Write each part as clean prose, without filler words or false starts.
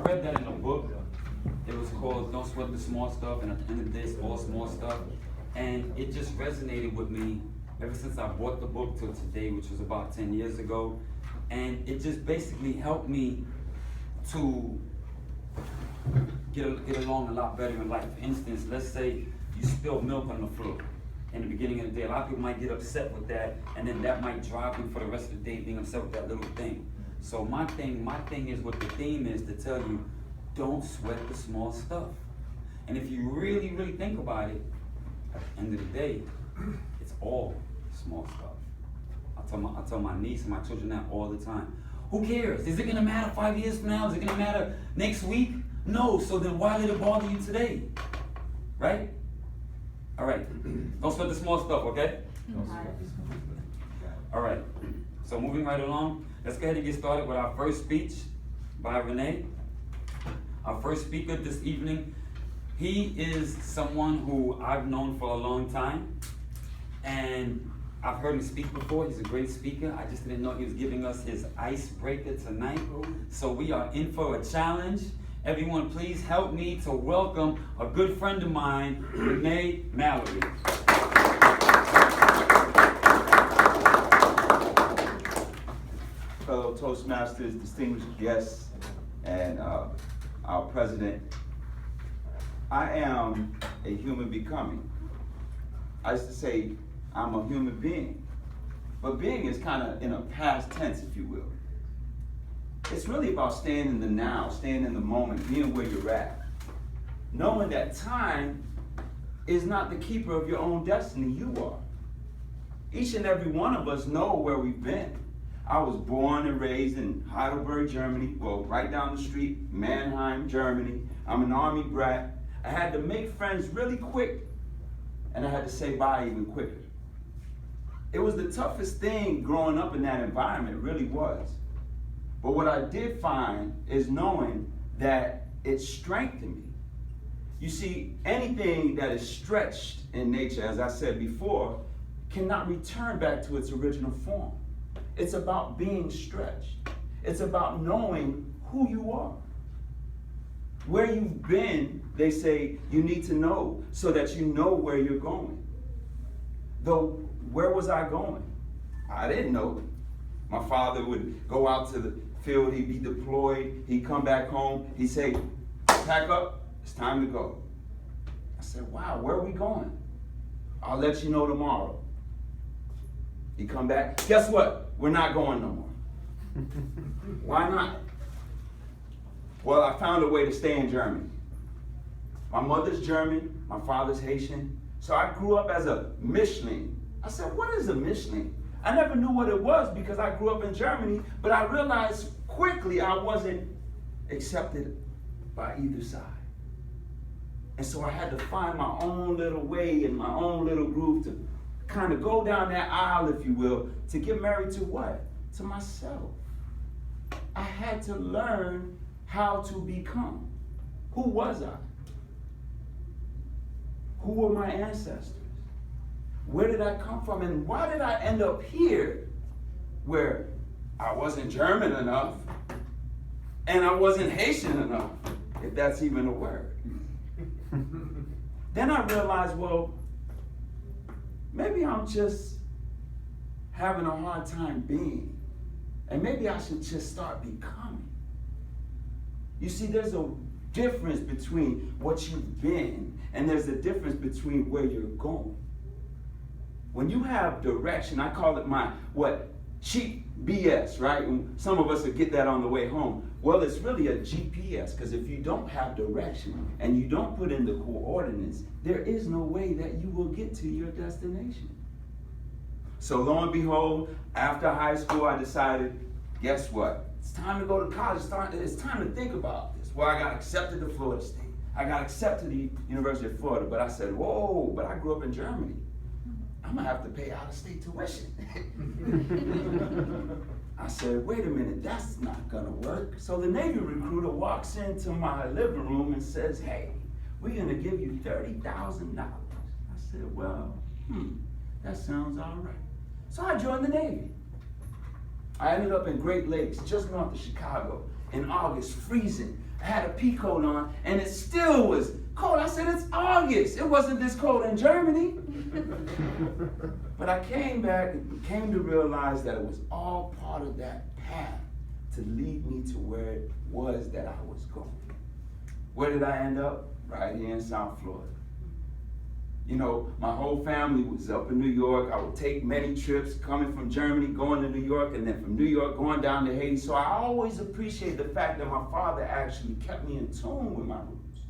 read that in a book. It was called Don't Sweat the Small Stuff, and at the end of the day, it's all small stuff. And it just resonated with me ever since I bought the book till today, which was about 10 years ago. And it just basically helped me to get along a lot better in life. For instance, let's say you spill milk on the floor in the beginning of the day. A lot of people might get upset with that, and then that might drive them for the rest of the day being upset with that little thing. So my thing is, what the theme is to tell you, don't sweat the small stuff. And if you really, really think about it, at the end of the day, it's all small stuff. I tell my niece and my children that all the time. Who cares? Is it gonna matter 5 years from now? Is it gonna matter next week? No, so then why let it bother you today? Right? All right, don't sweat the small stuff, okay? All right, so moving right along, let's go ahead and get started with our first speech by Renee. Our first speaker this evening, he is someone who I've known for a long time, and I've heard him speak before. He's a great speaker. I just didn't know he was giving us his icebreaker tonight. So we are in for a challenge. Everyone, please help me to welcome a good friend of mine, Renee Mallory. Fellow Toastmasters, distinguished guests, and our president, I am a human becoming. I used to say I'm a human being, but being is kind of in a past tense, if you will. It's really about staying in the now, staying in the moment, being where you're at. Knowing that time is not the keeper of your own destiny, you are. Each and every one of us know where we've been. I was born and raised in Heidelberg, Germany, well, right down the street, Mannheim, Germany. I'm an Army brat. I had to make friends really quick, and I had to say bye even quicker. It was the toughest thing growing up in that environment, it really was. But what I did find is knowing that it strengthened me. You see, anything that is stretched in nature, as I said before, cannot return back to its original form. It's about being stretched. It's about knowing who you are. Where you've been, they say you need to know so that you know where you're going. Though, where was I going? I didn't know. My father would go out to the field, he'd be deployed, he'd come back home, he'd say, pack up, it's time to go. I said, wow, where are we going? I'll let you know tomorrow. He'd come back, guess what? We're not going no more. Why not? Well, I found a way to stay in Germany. My mother's German, my father's Haitian, so I grew up as a Mischling. I said, what is a Mischling? I never knew what it was because I grew up in Germany, but I realized quickly I wasn't accepted by either side. And so I had to find my own little way and my own little groove to kind of go down that aisle, if you will, to get married to what? To myself. I had to learn how to become. Who was I? Who were my ancestors? Where did I come from, and why did I end up here where I wasn't German enough and I wasn't Haitian enough, if that's even a word? Then I realized, well, maybe I'm just having a hard time being, and maybe I should just start becoming. You see, there's a difference between what you've been, and there's a difference between where you're going. When you have direction, I call it my, cheap BS, right? And some of us will get that on the way home. Well, it's really a GPS, because if you don't have direction and you don't put in the coordinates, there is no way that you will get to your destination. So lo and behold, after high school, I decided, guess what? It's time to go to college. It's time to think about this. Well, I got accepted to Florida State. I got accepted to the University of Florida, but I said, whoa, but I grew up in Germany. I'm gonna have to pay out-of-state tuition. I said, wait a minute, that's not gonna work. So the Navy recruiter walks into my living room and says, hey, we're gonna give you $30,000. I said, well, that sounds all right. So I joined the Navy. I ended up in Great Lakes, just north of Chicago, in August, freezing. I had a pea coat on, and it still was cold. I said, it's August. It wasn't this cold in Germany. But I came back and came to realize that it was all part of that path to lead me to where it was that I was going. Where did I end up? Right here in South Florida. You know, my whole family was up in New York. I would take many trips coming from Germany, going to New York, and then from New York going down to Haiti. So I always appreciate the fact that my father actually kept me in tune with my roots.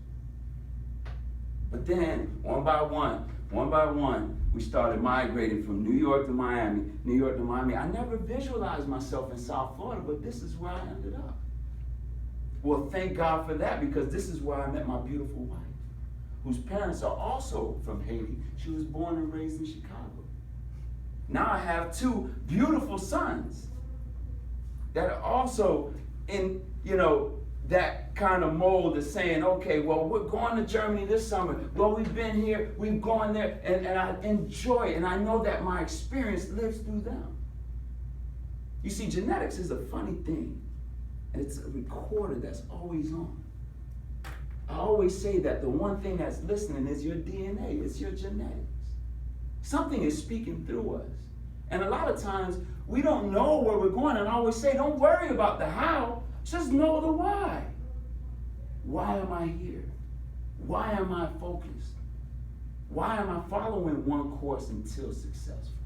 But then, one by one, we started migrating from New York to Miami, New York to Miami. I never visualized myself in South Florida, but this is where I ended up. Well, thank God for that, because this is where I met my beautiful wife, whose parents are also from Haiti. She was born and raised in Chicago. Now I have two beautiful sons that are also in, you know, that kind of mold of saying, okay, well, we're going to Germany this summer. Well, we've been here, we've gone there, and I enjoy it, and I know that my experience lives through them. You see, genetics is a funny thing, and it's a recorder that's always on. I always say that the one thing that's listening is your DNA, it's your genetics. Something is speaking through us. And a lot of times, we don't know where we're going, and I always say, don't worry about the how, just know the why. Why am I here? Why am I focused? Why am I following one course until successful?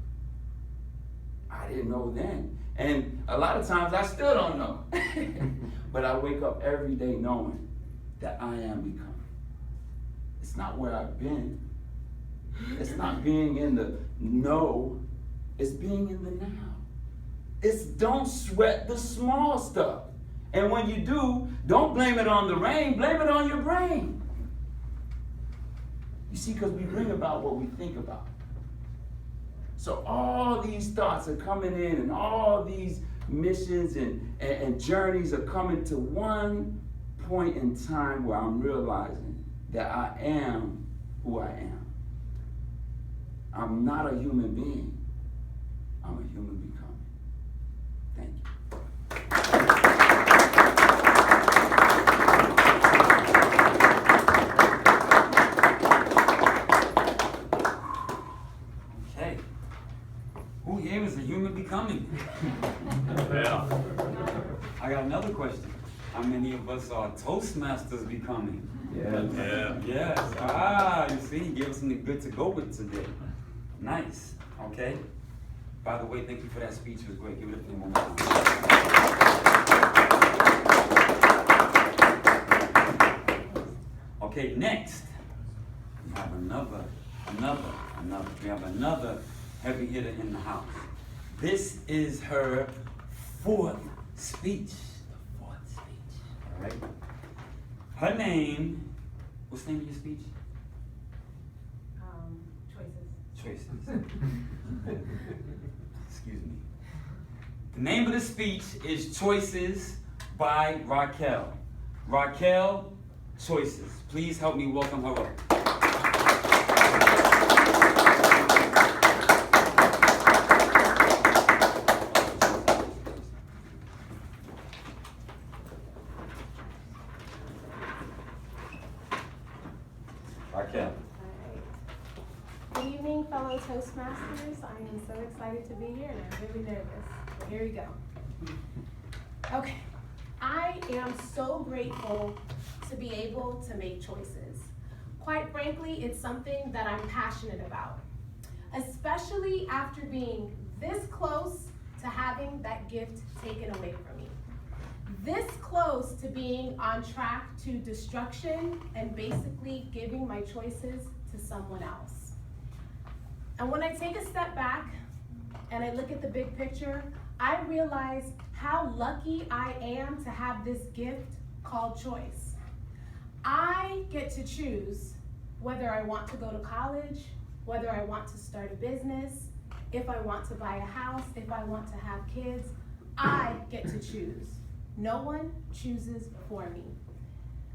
I didn't know then. And a lot of times, I still don't know. But I wake up every day knowing that I am becoming. It's not where I've been. It's not being in the no. It's being in the now. It's don't sweat the small stuff. And when you do, don't blame it on the rain, blame it on your brain. You see, because we bring about what we think about. So all these thoughts are coming in, and all these missions and journeys are coming to one point in time where I'm realizing that I am who I am. I'm not a human being. I'm a human becoming. Thank you. Okay. Who here is a human becoming? Yeah. I got another question. How many of us are Toastmasters becoming? Yeah. Yes. You see, he gave us something good to go with today. Nice. Okay. By the way, thank you for that speech. It was great. Give it a few more minutes. Okay, next. We have another. We have another heavy hitter in the house. This is her fourth speech. All right. Her name, what's the name of your speech? Choices. Excuse me. The name of the speech is Choices by Raquel. Raquel, Choices. Please help me welcome her up. Raquel. Good evening, fellow Toastmasters. I am so excited to be here, and I'm really nervous. But here we go. Okay, I am so grateful to be able to make choices. Quite frankly, it's something that I'm passionate about, especially after being this close to having that gift taken away from me. This close to being on track to destruction and basically giving my choices to someone else. And when I take a step back and I look at the big picture, I realize how lucky I am to have this gift called choice. I get to choose whether I want to go to college, whether I want to start a business, if I want to buy a house, if I want to have kids. I get to choose. No one chooses for me.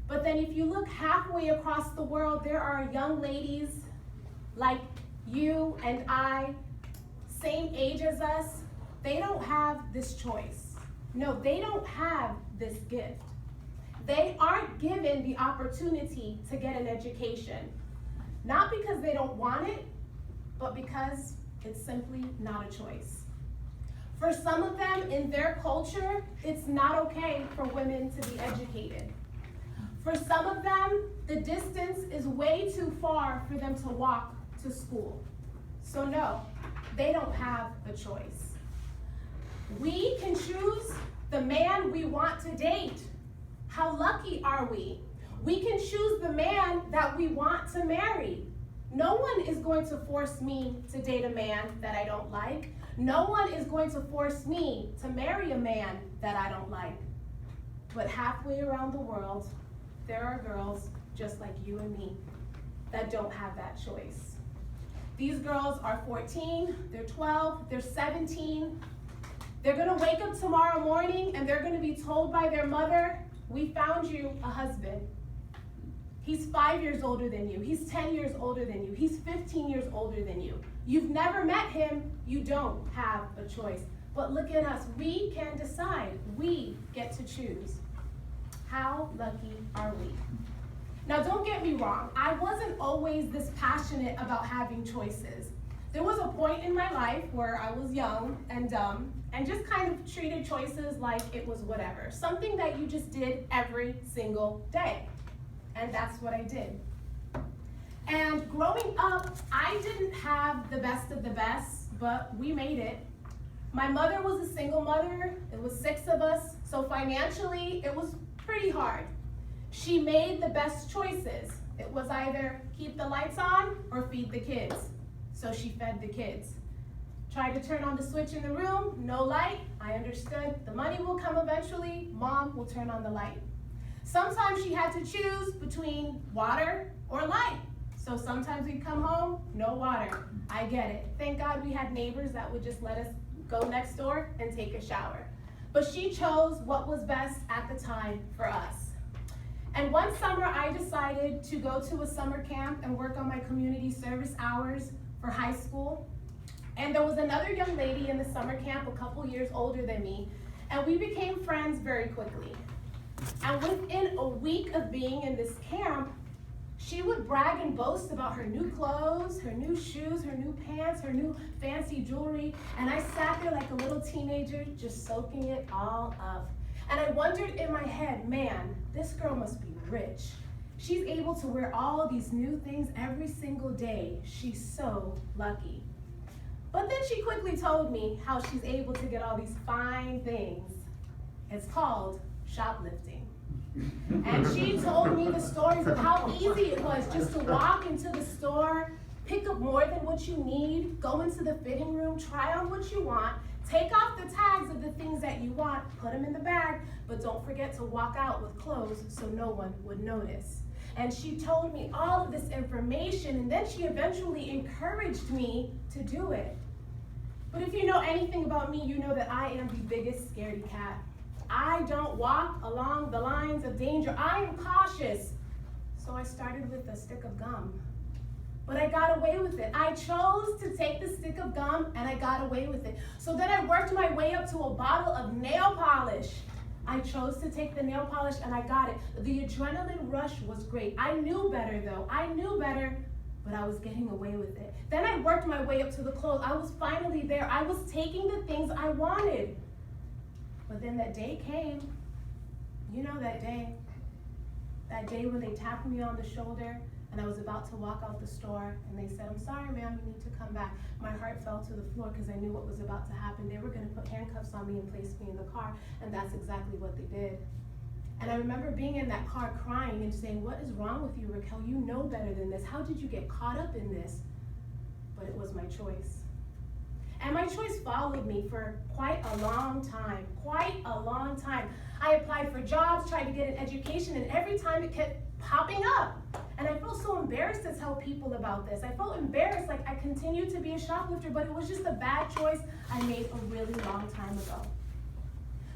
But then if you look halfway across the world, there are young ladies like you and I, same age as us. They don't have this choice. No, they don't have this gift. They aren't given the opportunity to get an education. Not because they don't want it, but because it's simply not a choice. For some of them, in their culture, it's not okay for women to be educated. For some of them, the distance is way too far for them to walk to school. So no, they don't have a choice. We can choose the man we want to date. How lucky are we? We can choose the man that we want to marry. No one is going to force me to date a man that I don't like. No one is going to force me to marry a man that I don't like. But halfway around the world, there are girls just like you and me that don't have that choice. These girls are 14, they're 12, they're 17. They're gonna wake up tomorrow morning and they're gonna be told by their mother, we found you a husband. He's 5 years older than you. He's 10 years older than you. He's 15 years older than you. You've never met him. You don't have a choice. But look at us. We can decide. We get to choose. How lucky are we? Now, don't get me wrong. I wasn't always this passionate about having choices. There was a point in my life where I was young and dumb and just kind of treated choices like it was whatever. Something that you just did every single day. And that's what I did. And growing up, I didn't have the best of the best, but we made it. My mother was a single mother. It was 6 of us. So financially, it was pretty hard. She made the best choices. It was either keep the lights on or feed the kids. So she fed the kids. Tried to turn on the switch in the room, no light. I understood the money will come eventually. Mom will turn on the light. Sometimes she had to choose between water or light. So sometimes we'd come home, no water. I get it. Thank God we had neighbors that would just let us go next door and take a shower. But she chose what was best at the time for us. And one summer I decided to go to a summer camp and work on my community service hours for high school. And there was another young lady in the summer camp a couple years older than me, and we became friends very quickly. And within a week of being in this camp, she would brag and boast about her new clothes, her new shoes, her new pants, her new fancy jewelry. And I sat there like a little teenager, just soaking it all up. And I wondered in my head, man, this girl must be rich. She's able to wear all these new things every single day. She's so lucky. But then she quickly told me how she's able to get all these fine things. It's called shoplifting. And she told me the stories of how easy it was just to walk into the store, pick up more than what you need, go into the fitting room, try on what you want, take off the tags of the things that you want, put them in the bag, but don't forget to walk out with clothes so no one would notice. And she told me all of this information, and then she eventually encouraged me to do it. But if you know anything about me, you know that I am the biggest scaredy cat. I don't walk along the lines of danger. I am cautious. So I started with a stick of gum. But I got away with it. I chose to take the stick of gum and I got away with it. So then I worked my way up to a bottle of nail polish. I chose to take the nail polish and I got it. The adrenaline rush was great. I knew better though. I knew better, but I was getting away with it. Then I worked my way up to the clothes. I was finally there. I was taking the things I wanted. But then that day came. You know that day. That day when they tapped me on the shoulder and I was about to walk out the store and they said, I'm sorry, ma'am, you need to come back. My heart fell to the floor because I knew what was about to happen. They were going to put handcuffs on me and place me in the car, and that's exactly what they did. And I remember being in that car crying and saying, what is wrong with you, Raquel? You know better than this. How did you get caught up in this? But it was my choice. And my choice followed me for quite a long time, I applied for jobs, tried to get an education, and every time it kept popping up. And I felt so embarrassed to tell people about this. I felt embarrassed, like I continued to be a shoplifter, but it was just a bad choice I made a really long time ago.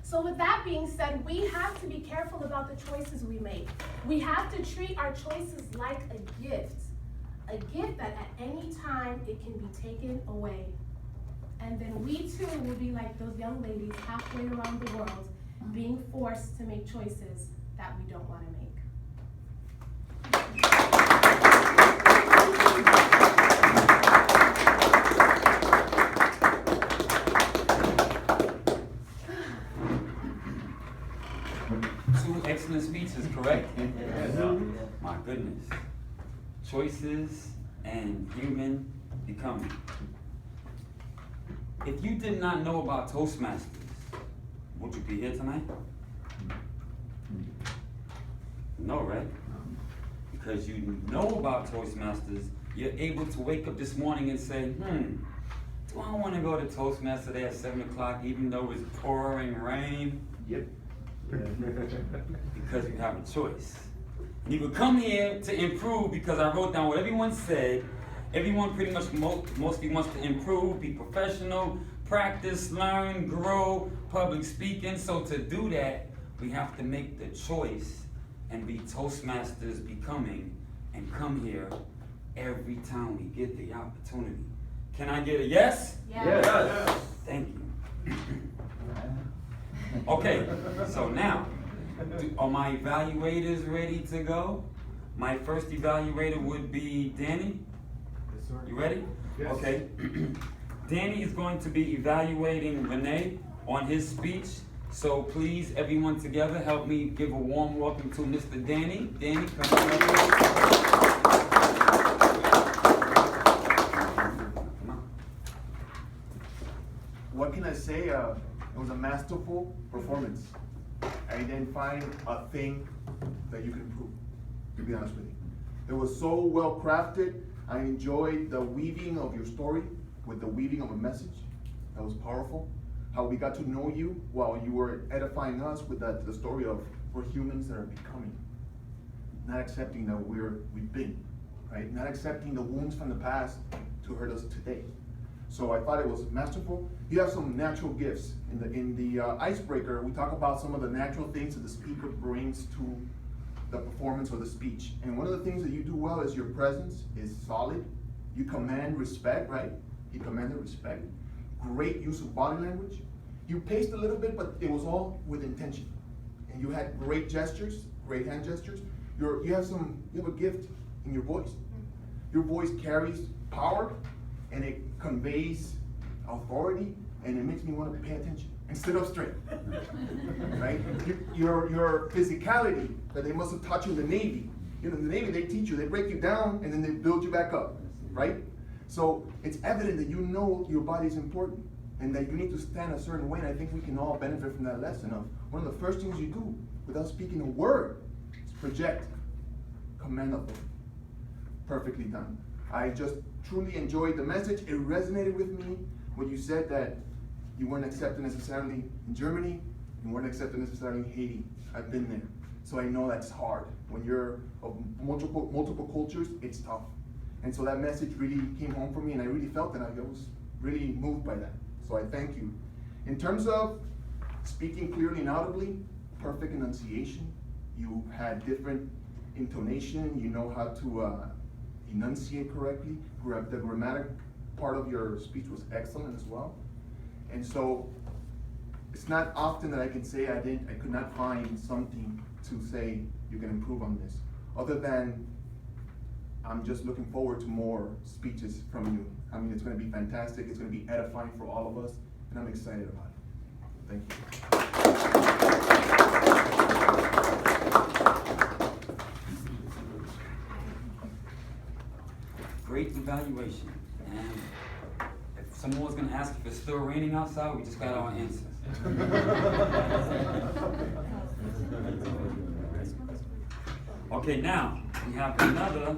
So with that being said, we have to be careful about the choices we make. We have to treat our choices like a gift that at any time it can be taken away. And then we too will be like those young ladies halfway around the world, being forced to make choices that we don't want to make. Two excellent speeches, correct? My goodness. Choices and human becoming. If you did not know about Toastmasters, would you be here tonight? No, right? Because you know about Toastmasters, you're able to wake up this morning and say, do I want to go to Toastmasters today at 7 o'clock even though it's pouring rain? Yep. Because you have a choice. You could come here to improve because I wrote down what everyone said. Everyone pretty much mostly wants to improve, be professional, practice, learn, grow, public speaking. So to do that, we have to make the choice and be Toastmasters becoming and come here every time we get the opportunity. Can I get a yes? Yes. Thank you. Okay, so now, are my evaluators ready to go? My first evaluator would be Danny. Yes, sir. You ready? Yes. Okay. Danny is going to be evaluating Renee on his speech. So please, everyone together, help me give a warm welcome to Mr. Danny. Danny, come on up. Come on. What can I say? It was a masterful performance. I didn't find a thing that you can improve, to be honest with you. It was so well crafted. I enjoyed the weaving of your story with the weaving of a message. That was powerful. How we got to know you while you were edifying us with the story of we're humans that are becoming. Not accepting that we've been, right? Not accepting the wounds from the past to hurt us today. So I thought it was masterful. You have some natural gifts. In the icebreaker, we talk about some of the natural things that the speaker brings to the performance or the speech. And one of the things that you do well is your presence is solid. You command respect, right? He commanded respect. Great use of body language. You paced a little bit, but it was all with intention. And you had great gestures, great hand gestures. You have a gift in your voice. Your voice carries power, and it conveys authority, and it makes me want to pay attention and sit up straight. Right? Your physicality that they must have taught you in the Navy. You know, in the Navy they teach you, they break you down and then they build you back up. Right? So it's evident that you know your body is important and that you need to stand a certain way, and I think we can all benefit from that lesson of one of the first things you do without speaking a word is project command authority. Perfectly done. I just truly enjoyed the message. It resonated with me when you said that you weren't accepted necessarily in Germany, you weren't accepted necessarily in Haiti. I've been there. So I know that's hard. When you're of multiple cultures, it's tough. And so that message really came home for me, and I really felt that. I was really moved by that. So I thank you. In terms of speaking clearly and audibly, perfect enunciation. You had different intonation. You know how to enunciate correctly. The grammatic part of your speech was excellent as well. And so it's not often that I can say I could not find something to say you can improve on this, other than I'm just looking forward to more speeches from you. I mean, it's going to be fantastic. It's going to be edifying for all of us, and I'm excited about it. Thank you. Great evaluation. And if someone was going to ask if it's still raining outside, we just got our answers. Okay, now we have another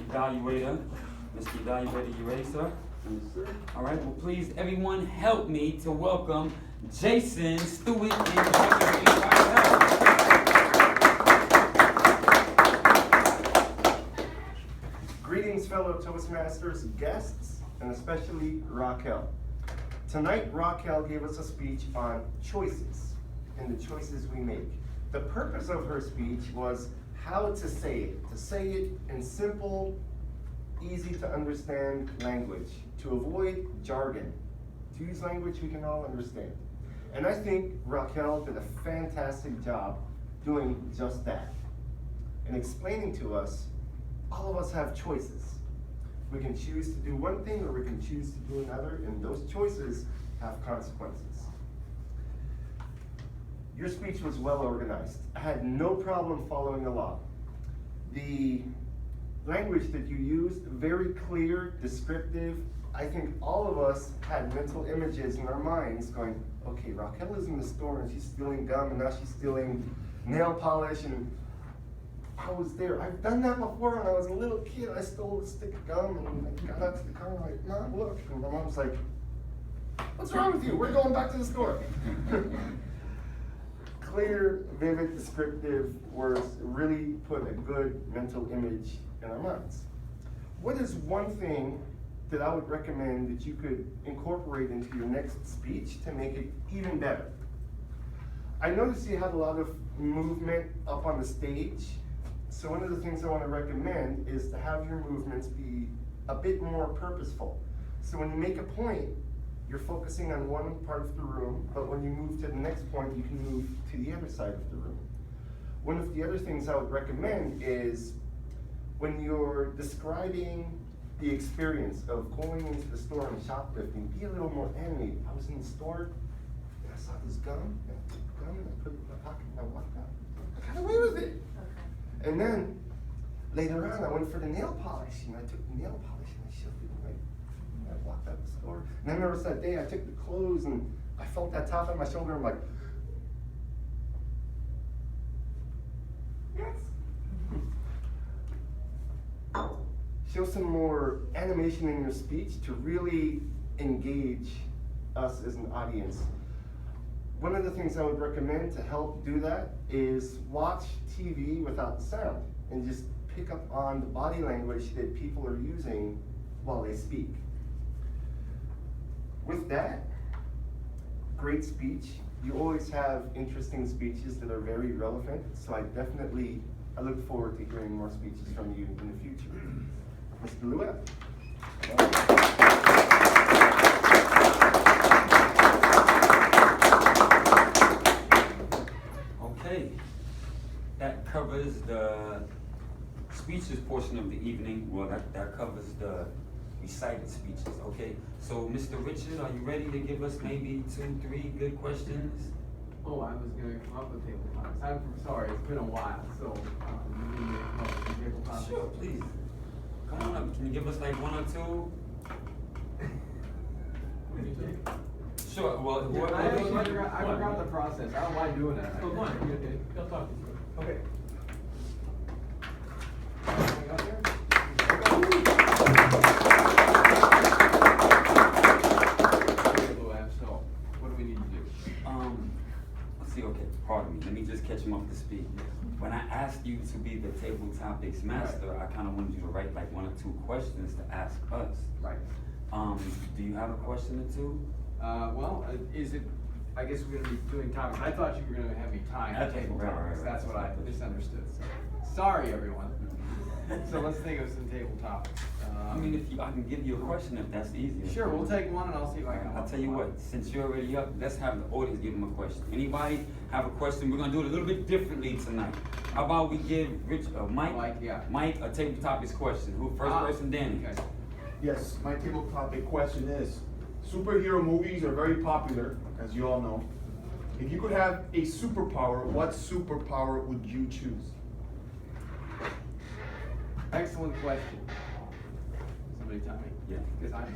evaluator. Mr. Evaluator, you ready, sir? Yes, sir. All right, well, please, everyone, help me to welcome Jason Stewart and Greetings, fellow Toastmasters guests, and especially Raquel. Tonight, Raquel gave us a speech on choices and the choices we make. The purpose of her speech was how to say it in simple, easy to understand language, to avoid jargon, to use language we can all understand. And I think Raquel did a fantastic job doing just that. And explaining to us, all of us have choices. We can choose to do one thing or we can choose to do another, and those choices have consequences. Your speech was well organized. I had no problem following along. The language that you used, very clear, descriptive. I think all of us had mental images in our minds going, okay, Raquel is in the store and she's stealing gum, and now she's stealing nail polish, and I was there. I've done that before when I was a little kid. I stole a stick of gum and I got out to the car and I'm like, Mom, look. And my mom's like, what's wrong with you? We're going back to the store. Clear, vivid, descriptive words really put a good mental image in our minds. What is one thing that I would recommend that you could incorporate into your next speech to make it even better? I noticed you had a lot of movement up on the stage. So one of the things I want to recommend is to have your movements be a bit more purposeful. So when you make a point, you're focusing on one part of the room, but when you move to the next point, you can move to the other side of the room. One of the other things I would recommend is when you're describing the experience of going into the store and shoplifting, be a little more animated. I was in the store and I saw this gum, and I took the gum and I put it in my pocket and I walked out. I got away with it. Okay. And then later on, I went for the nail polish and I took the nail polish and I shoved it in my. I walked out the store. And I noticed that day I took the clothes and I felt that tap on my shoulder. I'm like, yes. Show some more animation in your speech to really engage us as an audience. One of the things I would recommend to help do that is watch TV without the sound and just pick up on the body language that people are using while they speak. With that, great speech. You always have interesting speeches that are very relevant, so I look forward to hearing more speeches from you in the future. Mr. Louet. Okay, that covers the speeches portion of the evening. Well, that covers the recited speeches, okay? So, Mr. Richard, are you ready to give us maybe 2, 3 good questions? Oh, I was gonna come up with table topics. I'm sorry, it's been a while, so, you need me to come up with some table topics? Sure, please. Come on up, can you give us like 1 or 2? Sure, well, I forgot the process. I don't mind doing that. So go on, you'll talk to you. Okay. So, what do we need to do? Let's see, okay, pardon me, let me just catch him up to speed. When I asked you to be the table topics master, I kind of wanted you to write like 1 or 2 questions to ask us. Right. Do you have a question or 2? Well, is it, I guess we're gonna be doing topics. I thought you were gonna have me time to Okay, table right, topics. right. That's what I misunderstood. So, sorry, everyone. So let's think of some table topics. I mean, I can give you a question if that's easier. Sure, we'll take one and I'll see if I can. I'll tell you what, since you're already up, let's have the audience give them a question. Anybody have a question? We're gonna do it a little bit differently tonight. How about we give Mike, yeah. Mike a table topics question. Who first person, Danny? Okay. Yes, my table topic question is, superhero movies are very popular, as you all know. If you could have a superpower, what superpower would you choose? Excellent question. Somebody tell me. Yeah. Because I'm.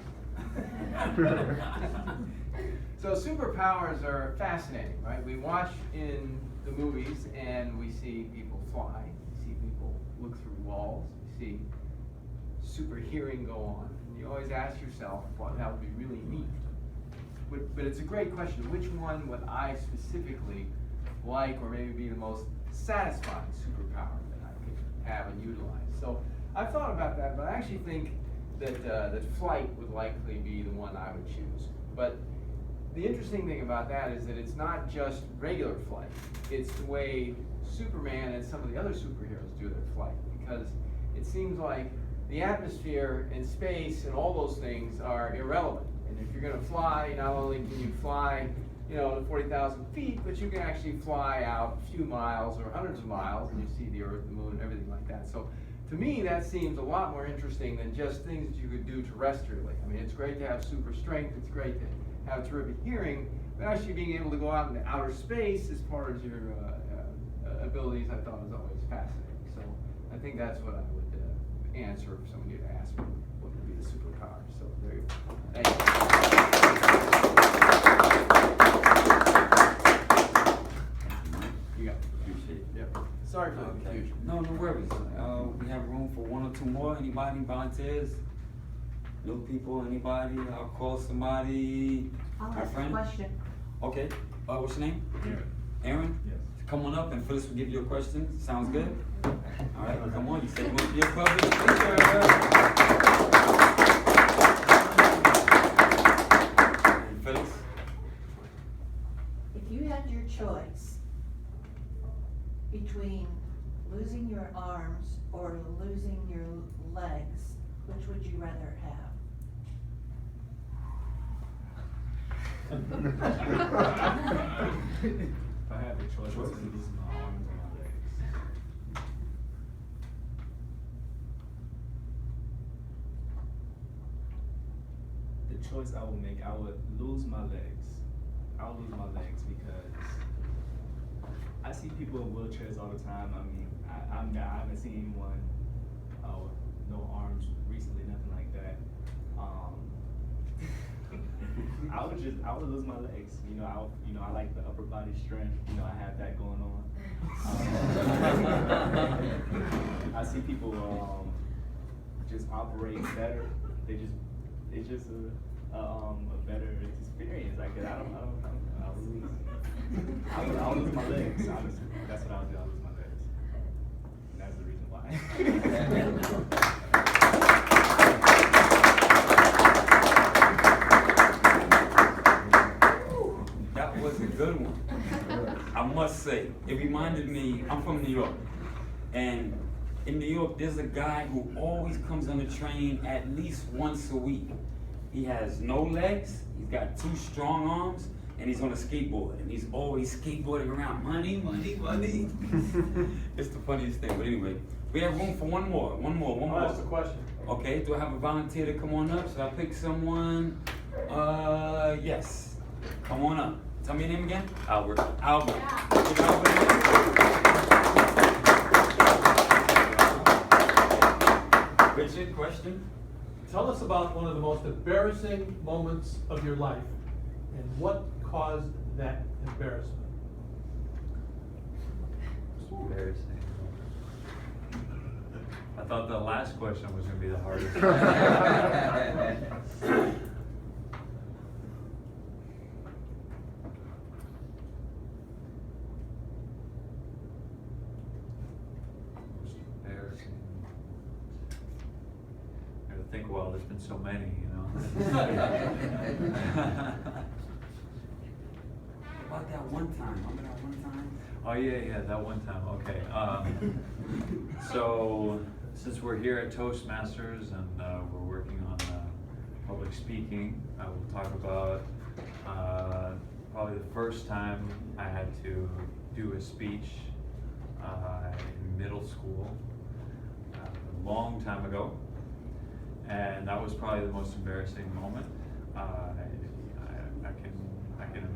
So superpowers are fascinating, right? We watch in the movies and we see people fly, we see people look through walls, we see super hearing go on. And you always ask yourself, well, that would be really neat. But it's a great question. Which one would I specifically like, or maybe be the most satisfying superpower that I could have and utilize? So I've thought about that, but I actually think that flight would likely be the one I would choose. But the interesting thing about that is that it's not just regular flight. It's the way Superman and some of the other superheroes do their flight, because it seems like the atmosphere and space and all those things are irrelevant. And if you're going to fly, not only can you fly, to 40,000 feet, but you can actually fly out a few miles or hundreds of miles, and you see the Earth, the Moon, and everything like that. So to me, that seems a lot more interesting than just things that you could do terrestrially. I mean, it's great to have super strength, it's great to have terrific hearing, but actually being able to go out into outer space as part of your abilities, I thought was always fascinating. So I think that's what I would answer if somebody had asked me what would be the superpower. So there you go. Thank you. You got it. Appreciate it. Yep. Sorry for the Okay. confusion. No, no worries. We have room for one or two more. Anybody volunteers? New people, anybody? I'll call somebody. I'll My ask a friend? question. Okay. What's your name? Aaron. Aaron? Yes. Come on up and Phyllis will give you a question. Sounds good? All right, come on. You said you want to be a public speaker. Phyllis? If you had your choice between losing your arms or losing your legs, which would you rather have? If I had the choice between losing my arms and my legs. The choice I would make, I would lose my legs. I would lose my legs because I see people in wheelchairs all the time. I mean, I haven't seen anyone with no arms recently, nothing like that. I would lose my legs. I like the upper body strength. I have that going on. I see people just operate better. It's just a better experience. I guess I would lose my legs. Honestly, that's what I would do. I would lose my legs. And that's the reason why. That was a good one. I must say, it reminded me, I'm from New York, and in New York, there's a guy who always comes on the train at least once a week. He has no legs, he's got 2 strong arms, and he's on a skateboard, and he's always skateboarding around. Money, money, money. It's the funniest thing, but anyway, we have room for one more. I'll ask the question. Okay, do I have a volunteer to come on up? Should I pick someone? Yes. Come on up. Tell me your name again. Albert. Albert. Give Albert a hand. Richard, question? Tell us about one of the most embarrassing moments of your life and what caused that embarrassment. Embarrassing. I thought the last question was going to be the hardest. Embarrassing. I gotta think, well, there's been so many, About that one time. Remember that one time? Oh yeah, that one time. Okay. So since we're here at Toastmasters and we're working on public speaking, I will talk about probably the first time I had to do a speech in middle school a long time ago, and that was probably the most embarrassing moment.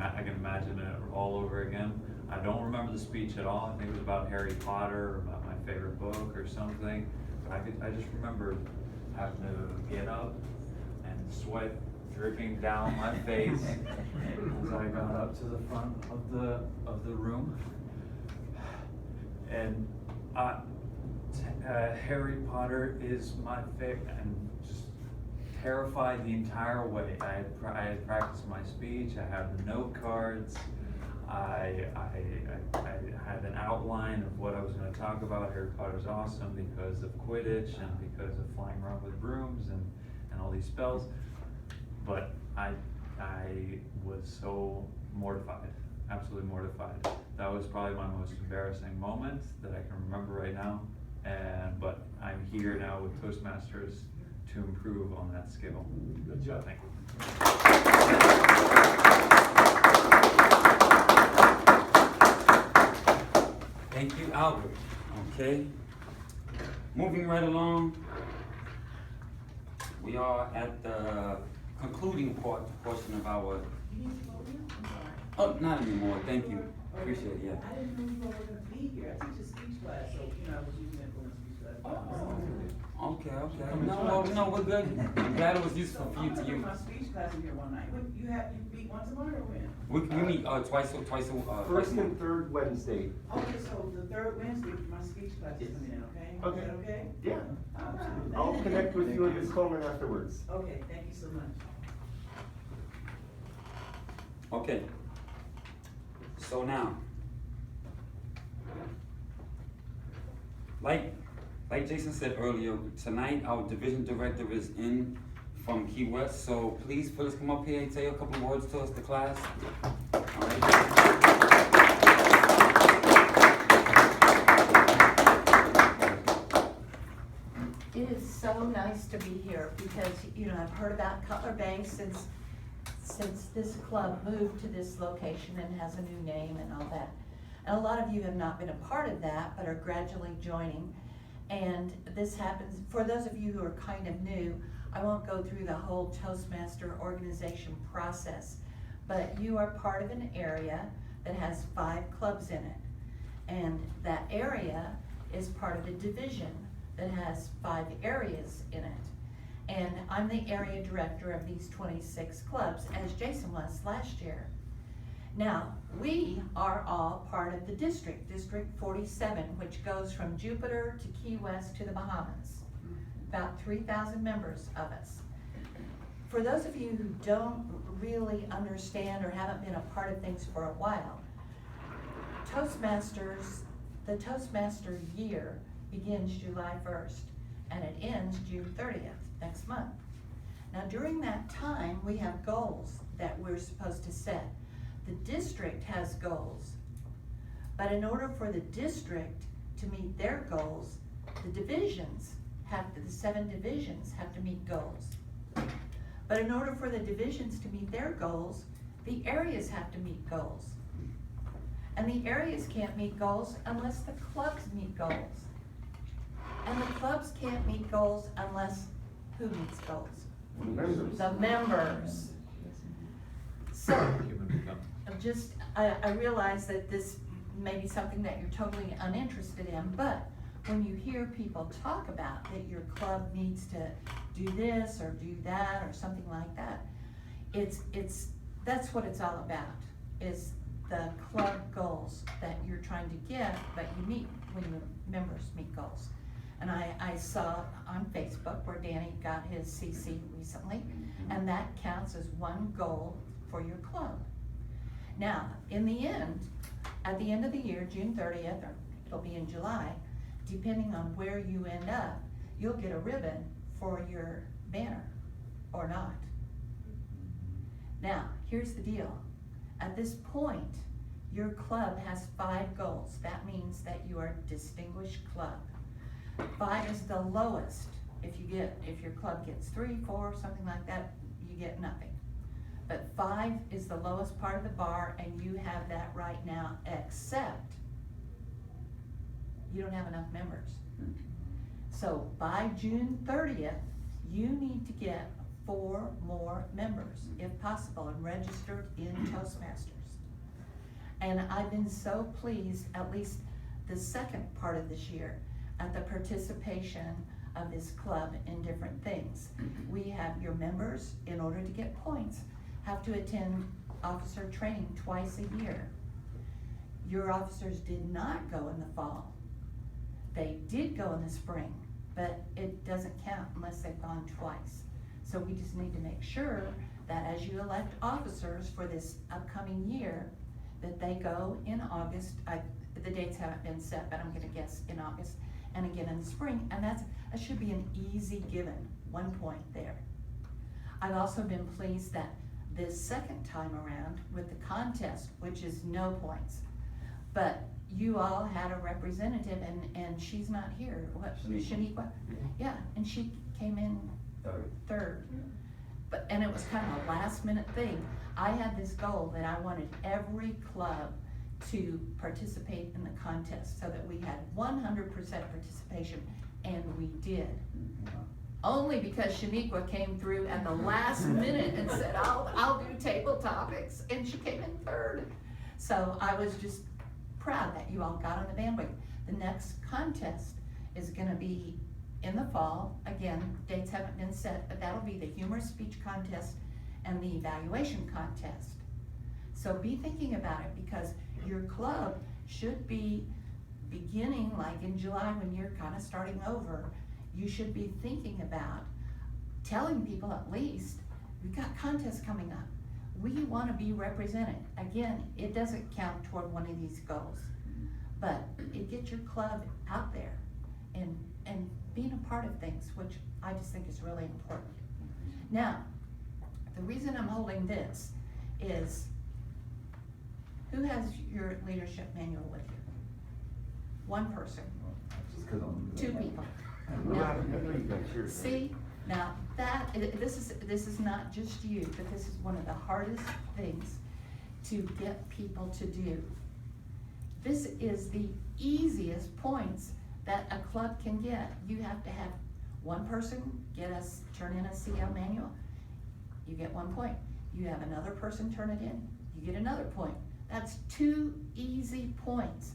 I can imagine it all over again. I don't remember the speech at all. I think it was about Harry Potter or about my favorite book or something. But I just remember having to get up and sweat dripping down my face as I got up to the front of the room. And Harry Potter is my favorite, and just terrified the entire way. I had practiced my speech. I had the note cards. I had an outline of what I was going to talk about. Harry Potter's awesome because of Quidditch and because of flying around with brooms and all these spells. But I was so mortified, absolutely mortified. That was probably my most embarrassing moment that I can remember right now. But I'm here now with Toastmasters to improve on that skill. Good job. Thank you. Howard, okay? Moving right along, we are at the concluding portion of our, oh, not anymore, thank you, appreciate it, yeah. I didn't know you all were gonna be here. I teach a speech class, so, you know, I was using it for my speech class. Okay, no, we're good. I'm glad it was useful for you to I'm use. my speech class in here one night. What, you meet once a month or when? We meet, twice a First and third Wednesday. Okay, so the third Wednesday, my speech class is coming in, okay? Okay. Is that okay? Yeah. All right. I'll connect with you in this comment afterwards. Okay, thank you so much. Okay. So now, like Jason said earlier, tonight our division director is in from Key West, so please come up here and say a couple words to us, the class. All right. It is so nice to be here because, you know, I've heard about Cutler Bay since this club moved to this location and has a new name and all that. And a lot of you have not been a part of that, but are gradually joining. And this happens, for those of you who are kind of new, I won't go through the whole Toastmaster organization process, but you are part of an area that has 5 clubs in it. And that area is part of a division that has 5 areas in it. And I'm the area director of these 26 clubs, as Jason was last year. Now, we are all part of the district, District 47, which goes from Jupiter to Key West to the Bahamas. About 3,000 members of us. For those of you who don't really understand or haven't been a part of things for a while, the Toastmaster year begins July 1st and it ends June 30th, next month. Now during that time, we have goals that we're supposed to set. The district has goals, but in order for the district to meet their goals, the 7 divisions have to meet goals. But in order for the divisions to meet their goals, the areas have to meet goals. And the areas can't meet goals unless the clubs meet goals. And the clubs can't meet goals unless who meets goals? Members. The members. So, I realize that this may be something that you're totally uninterested in, but when you hear people talk about that your club needs to do this or do that or something like that, that's what it's all about, is the club goals that you're trying to get, but you meet when your members meet goals. And I saw on Facebook where Danny got his CC recently, and that counts as one goal for your club. Now, in the end, at the end of the year, June 30th, or it'll be in July, depending on where you end up, you'll get a ribbon for your banner, or not. Now, here's the deal. At this point, your club has 5 goals. That means that you are a distinguished club. 5 is the lowest. If your club gets 3, 4, something like that, you get nothing. But 5 is the lowest part of the bar, and you have that right now, except you don't have enough members. So by June 30th, you need to get 4 more members, if possible, and registered in Toastmasters. And I've been so pleased, at least the second part of this year, at the participation of this club in different things. We have your members, in order to get points, have to attend officer training twice a year. Your officers did not go in the fall. They did go in the spring, but it doesn't count unless they've gone twice. So we just need to make sure that as you elect officers for this upcoming year, that they go in August. The dates haven't been set, but I'm gonna guess in August, and again in the spring, and that should be an easy given, 1 point there. I've also been pleased that this second time around with the contest, which is no points, but you all had a representative, and she's not here. What, Shaniqua? Yeah, and she came in third. And it was kind of a last minute thing. I had this goal that I wanted every club to participate in the contest, so that we had 100% participation, and we did. Only because Shaniqua came through at the last minute and said, I'll do table topics, and she came in third. So I was just proud that you all got on the bandwagon. The next contest is gonna be in the fall. Again, dates haven't been set, but that'll be the humorous speech contest and the evaluation contest. So be thinking about it, because your club should be beginning like in July, when you're kind of starting over. You should be thinking about telling people, at least, we've got contests coming up. We want to be represented. Again, it doesn't count toward one of these goals, but it gets your club out there and being a part of things, which I just think is really important. Now, the reason I'm holding this is, who has your leadership manual with you? One person. Just 'cause I'm. Two people. Now, see, now this is not just you, but this is one of the hardest things to get people to do. This is the easiest points that a club can get. You have to have one person turn in a CL manual, you get 1 point. You have another person turn it in, you get another point. That's 2 easy points.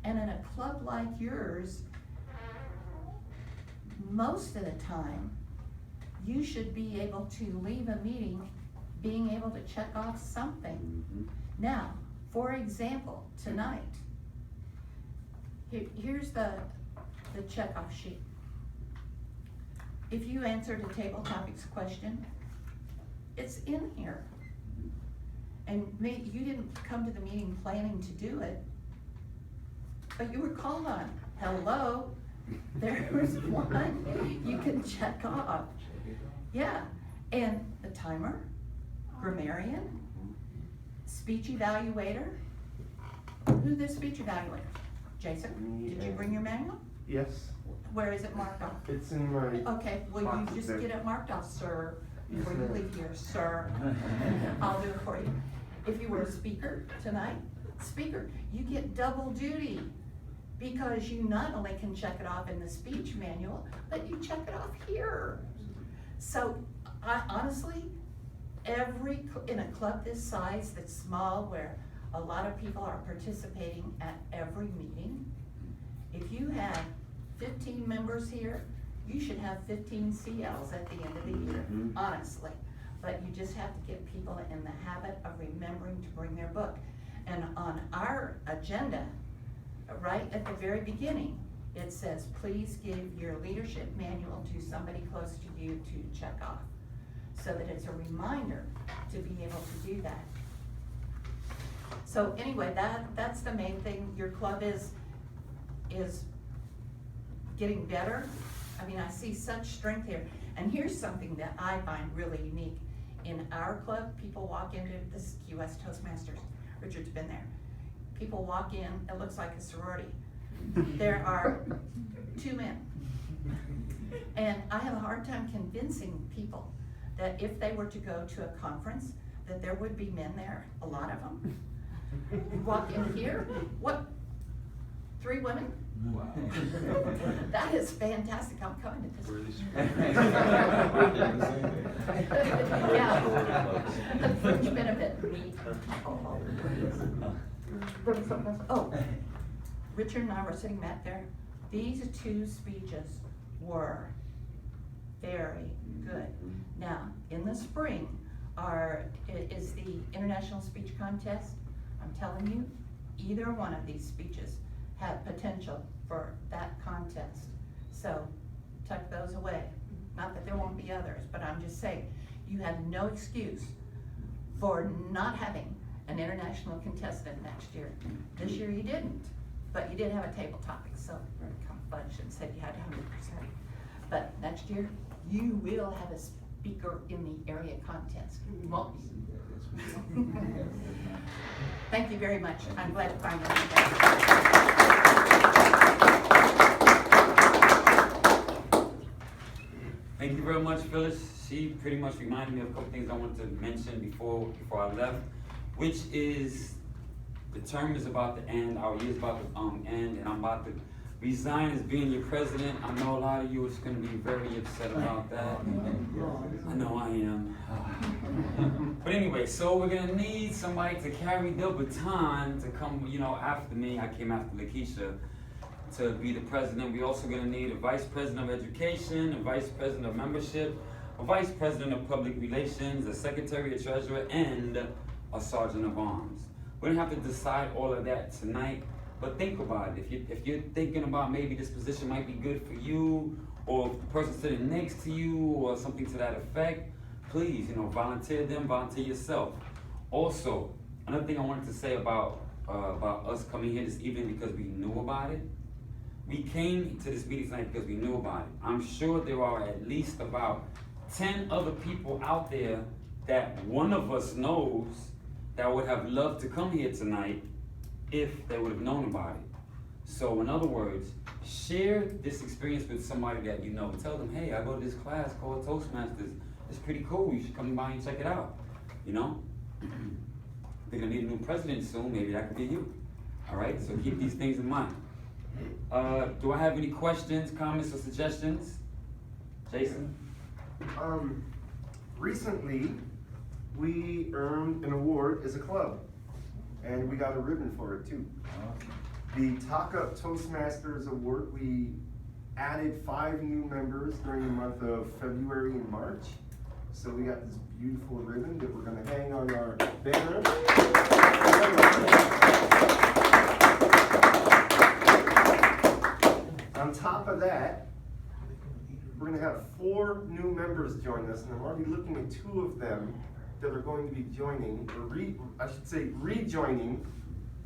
And in a club like yours, most of the time, you should be able to leave a meeting being able to check off something. Now, for example, tonight, here's the checkoff sheet. If you answered a table topics question, it's in here. And you didn't come to the meeting planning to do it, but you were called on. Hello, there's one you can check off. Yeah, and the timer, grammarian, speech evaluator. Who's the speech evaluator? Jason, did you bring your manual? Yes, Where is it marked off? it's in my. Okay, will you just get it marked off, sir, before you leave here, sir? I'll do it for you. If you were a speaker tonight, you get double duty, because you not only can check it off in the speech manual, but you check it off here. So, honestly, in a club this size, that's small, where a lot of people are participating at every meeting, if you have 15 members here, you should have 15 CLs at the end of the year, honestly. But you just have to get people in the habit of remembering to bring their book. And on our agenda, right at the very beginning, it says, please give your leadership manual to somebody close to you to check off, so that it's a reminder to be able to do that. So anyway, that's the main thing. Your club is getting better. I mean, I see such strength here. And here's something that I find really unique. In our club, people walk into this QS Toastmasters. Richard's been there. People walk in, it looks like a sorority. There are 2 men. And I have a hard time convincing people that if they were to go to a conference, that there would be men there, a lot of them. You walk in here, what, 3 women? Wow. That is fantastic, I'm coming to this. Yeah. Fringe benefit, me. Oh, Richard and I were sitting back there. These 2 speeches were very good. Now, in the spring, is the International Speech Contest. I'm telling you, either one of these speeches have potential for that contest. So, tuck those away. Not that there won't be others, but I'm just saying, you have no excuse for not having an international contestant next year. This year you didn't, but you did have a table topic, so kind of fudged and said you had 100%. But next year, you will have a speaker in the area contest, won't you? Thank you very much. I'm glad to find out. Thank you very much, Phyllis. She pretty much reminded me of a couple things I wanted to mention before I left, which is The term is about to end, our year's about to end, and I'm about to resign as being your president. I know a lot of you are gonna be very upset about that. I know I am. But anyway, so we're gonna need somebody to carry the baton to come, after me. I came after Lakeisha to be the president. We're also gonna need a vice president of education, a vice president of membership, a vice president of public relations, a secretary, a treasurer, and a sergeant of arms. We don't have to decide all of that tonight, but think about it. If you're thinking about maybe this position might be good for you, or the person sitting next to you, or something to that effect, please, volunteer them, volunteer yourself. Also, another thing I wanted to say about us coming here this evening because we knew about it. We came to this meeting tonight because we knew about it. I'm sure there are at least about 10 other people out there that one of us knows that would have loved to come here tonight if they would have known about it. So in other words, share this experience with somebody that you know. Tell them, hey, I go to this class called Toastmasters. It's pretty cool. You should come by and check it out. They're gonna need a new president soon. Maybe that could be you. All right, so keep these things in mind. Do I have any questions, comments, or suggestions? Jason? Recently, we earned an award as a club, and we got a ribbon for it too. The Talk Up Toastmasters Award, we added 5 new members during the month of February and March. So we got this beautiful ribbon that we're gonna hang on our banner. On top of that, we're gonna have 4 new members join us, and I'm already looking at 2 of them that are going to be joining, or rejoining,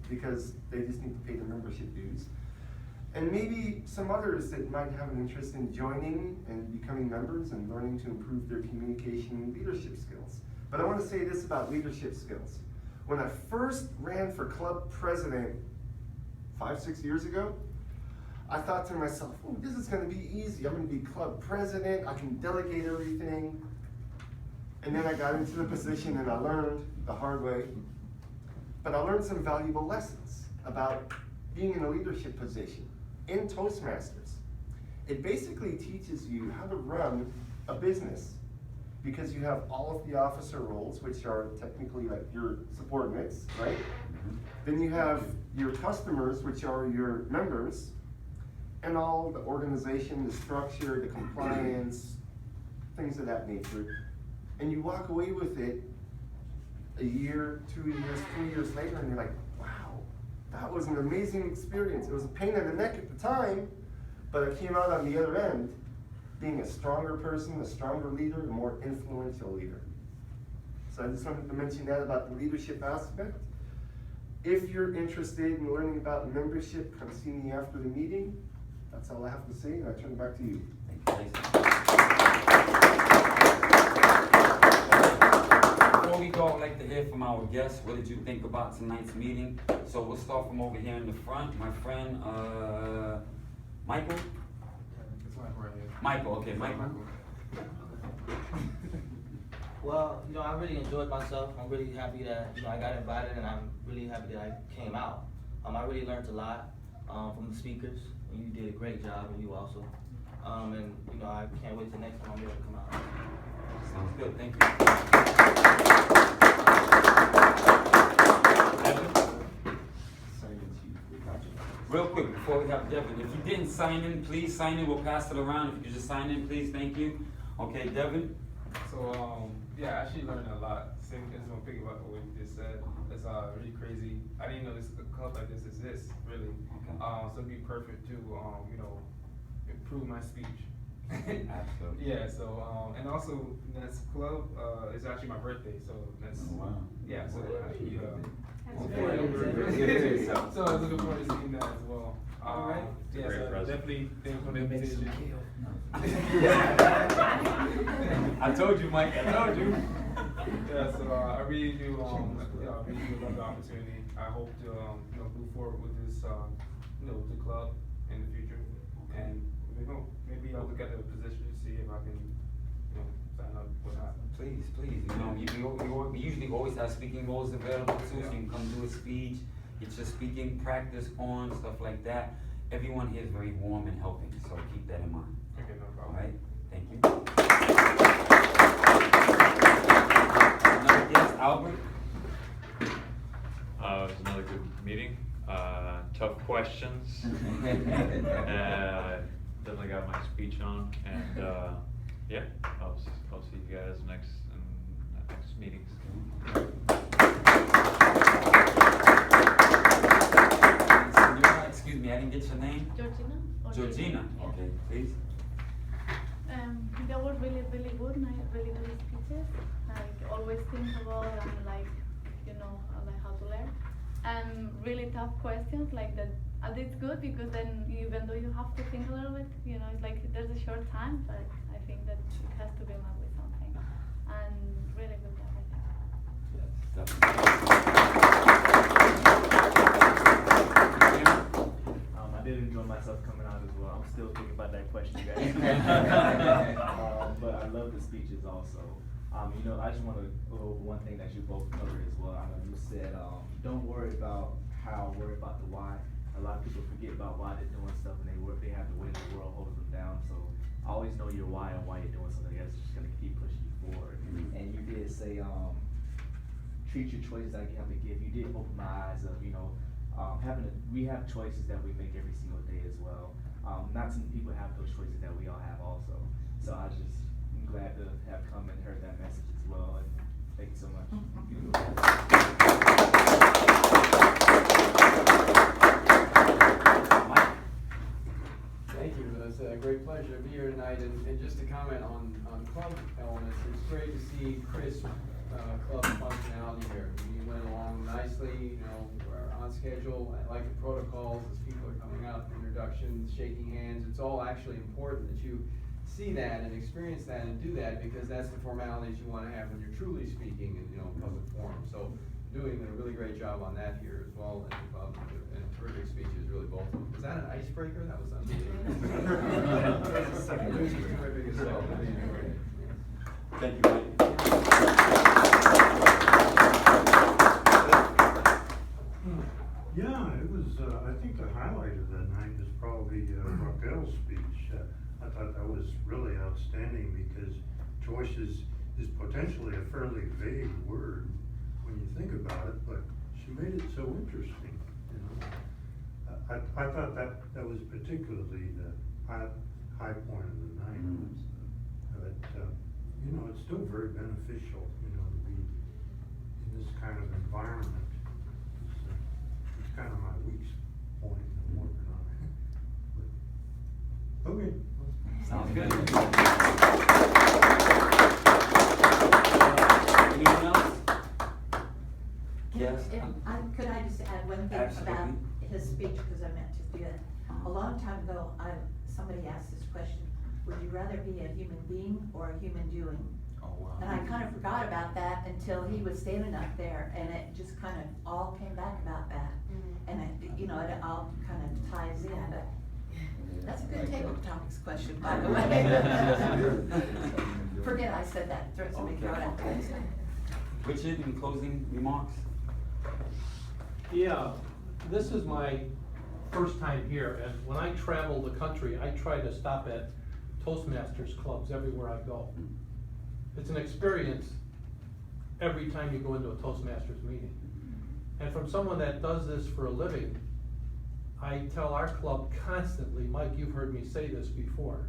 because they just need to pay the membership dues. And maybe some others that might have an interest in joining and becoming members and learning to improve their communication and leadership skills. But I want to say this about leadership skills. When I first ran for club president 5-6 years ago, I thought to myself, oh, this is going to be easy. I'm going to be club president. I can delegate everything. And then I got into the position and I learned the hard way. But I learned some valuable lessons about being in a leadership position in Toastmasters. It basically teaches you how to run a business because you have all of the officer roles, which are technically like your subordinates, right? Then you have your customers, which are your members, and all the organization, the structure, the compliance, things of that nature. And you walk away with it a year, 2 years, 3 years later, and you're like, wow, that was an amazing experience. It was a pain in the neck at the time, but I came out on the other end being a stronger person, a stronger leader, a more influential leader. So I just wanted to mention that about the leadership aspect. If you're interested in learning about membership, come see me after the meeting. That's all I have to say, and I turn it back to you. Thank you, Jason. Before we go, I'd like to hear from our guests. What did you think about tonight's meeting? So we'll start from over here in the front. My friend, Michael? It's Michael right here. Michael, okay, Michael. Well, I really enjoyed myself. I'm really happy that, I got invited, and I'm really happy that I came out. I really learned a lot from the speakers, and you did a great job, and you also. And, I can't wait till next time I'm able to come out. Sounds good, thank you. Real quick, before we have Devin, if you didn't sign in, please sign in. We'll pass it around. If you could just sign in, please, thank you. Okay, Devin? So, yeah, I actually learned a lot. Same as I'm picking up what you just said. It's really crazy. I didn't know this club like this exists, really. Okay. So it'd be perfect to, improve my speech. Absolutely. Yeah, so, and also, this club is actually my birthday, so that's, Oh, wow. yeah, so actually, That's so I was looking forward to seeing that as well. All right. Yeah, so definitely thanks for the invitation. I told you, Mike, I told you. Yeah, so I really do, I really do love the opportunity. I hope to, move forward with this, with the club in the future. And maybe I'll look at the position to see if I can, sign up or not. Please, we usually always have speaking roles available too, so you can come do a speech. get your speaking practice on, stuff like that. Everyone here is very warm and helping, so keep that in mind. Okay, no All problem. right, thank you. Another guest, Albert. It was another good meeting. Tough questions. Definitely got my speech on, and yeah, I'll see you guys in next meetings. Senora, excuse me, I didn't get your name. Georgina? Or Georgina. Okay, please. They were really, really good, really good speeches. Like always think about and like, like how to learn. And really tough questions like that. And it's good because then even though you have to think a little bit, it's like there's a short time, but I think that it has to be met with something. And really good job, I think. I did enjoy myself coming out as well. I'm still thinking about that question, guys. But I love the speeches also. I just want to go over one thing that you both covered as well. I know you said, don't worry about how, worry about the why. A lot of people forget about why they're doing stuff, and they have the weight of the world holding them down. So always know your why and why you're doing something that's just gonna keep pushing you forward. And you did say, treat your choices like you have a gift. You did open my eyes of, we have choices that we make every single day as well. Not too many people have those choices that we all have also. So I'm glad to have come and heard that message as well. And thank you so much. Thank you. It's a great pleasure to be here tonight. And just to comment on club elements, it's great to see Chris club functionality here. We went along nicely, we're on schedule. I like the protocols as people are coming up, introductions, shaking hands. It's all actually important that you see that and experience that and do that, because that's the formalities you want to have when you're truly speaking in public forum. So doing a really great job on that here as well, and terrific speeches, really both of them. Was that an icebreaker? That was unbelievable. Terrific as well. Thank you, Mike. Yeah, it was, I think the highlight of the night is probably Raquel's speech. I thought that was really outstanding, because choices is potentially a fairly vague word when you think about it, but she made it so interesting, I thought that was particularly the high point of the night. But, it's still very beneficial, to be in this kind of environment. It's kind of my weak point, I'm working on it. But, okay. Sounds good. Anyone else? Yes. Could I just add one thing about Absolutely. his speech, because I meant to do that. A long time ago, somebody asked this question: would you rather be a human being or a human doing? Oh, wow. And I kind of forgot about that until he was standing up there, and it just kind of all came back about that. And it all kind of ties in, but that's a good table topics question, by the way. Forget I said that, somebody throw it out there. Richard, in closing remarks? Yeah, this is my first time here, and when I travel the country, I try to stop at Toastmasters clubs everywhere I go. It's an experience every time you go into a Toastmasters meeting. And from someone that does this for a living, I tell our club constantly, Mike, you've heard me say this before,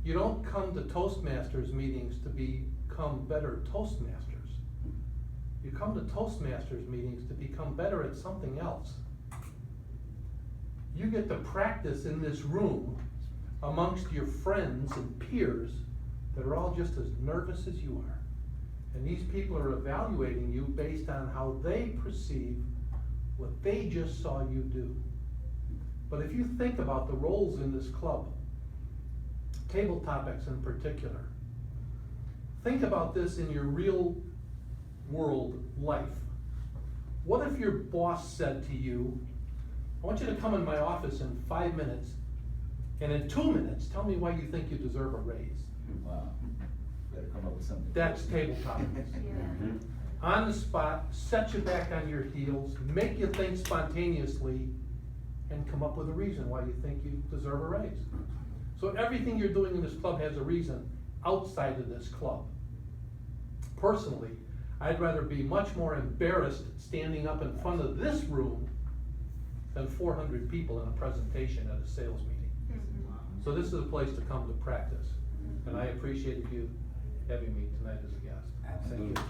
you don't come to Toastmasters meetings to become better Toastmasters. You come to Toastmasters meetings to become better at something else. You get to practice in this room amongst your friends and peers that are all just as nervous as you are. And these people are evaluating you based on how they perceive what they just saw you do. But if you think about the roles in this club, table topics in particular, think about this in your real world life. What if your boss said to you, I want you to come in my office in 5 minutes, and in 2 minutes, tell me why you think you deserve a raise. Wow. Better come up with something. That's table topics. on the spot, set you back on your heels, make you think spontaneously, and come up with a reason why you think you deserve a raise. So everything you're doing in this club has a reason outside of this club. Personally, I'd rather be much more embarrassed standing up in front of this room than 400 people in a presentation at a sales meeting. So this is a place to come to practice. And I appreciated you having me tonight as a guest. Absolutely.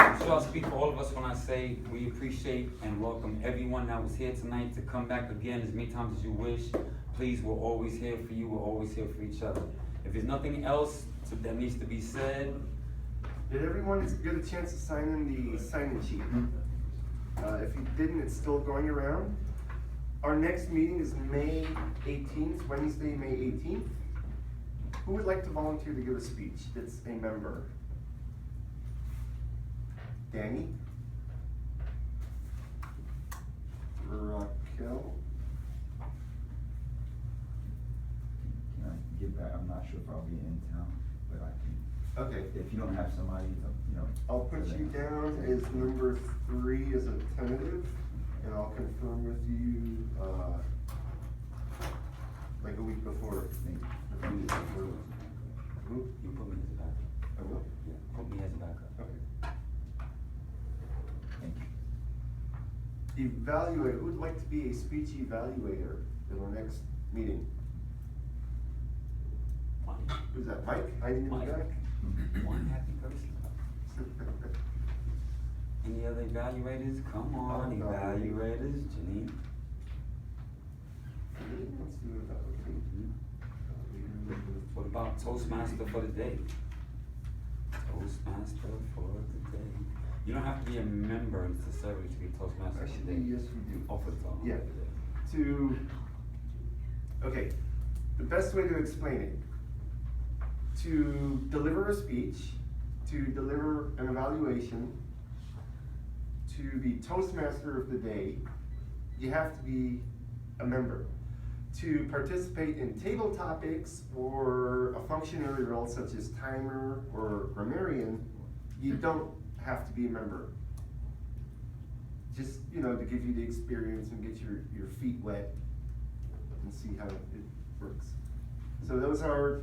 I'm sure I'll speak for all of us when I say we appreciate and welcome everyone that was here tonight to come back again as many times as you wish. Please, we're always here for you. We're always here for each other. If there's nothing else that needs to be said. Did everyone get a chance to sign in the sign-in sheet? If you didn't, it's still going around. Our next meeting is May 18th, Wednesday, May 18th. Who would like to volunteer to give a speech that's a member? Danny? Raquel? Can I get back? I'm not sure if I'll be in town, but I can. Okay. If you don't have somebody, you know. I'll put you down as number 3 as a tentative, and I'll confirm with you, like a week before. You put me as a backup. I will? Yeah, put me as a backup. Okay. Thank you. Evaluate, who would like to be a speech evaluator in our next meeting? Who's that, Mike? Hiding in the Mike. back? One happy person. Any other evaluators? Come on, evaluators. Janine? Let's do evaluate. What about Toastmaster for the day? Toastmaster for the day. You don't have to be a member necessarily to be a Toastmaster for the Actually, day. yes, we do. Oh, for the talk. Yeah. Okay, the best way to explain it. To deliver a speech, to deliver an evaluation, to be Toastmaster of the day, you have to be a member. To participate in table topics or a functionary role such as timer or grammarian, you don't have to be a member. Just, you know, to give you the experience and get your feet wet and see how it works. So those are,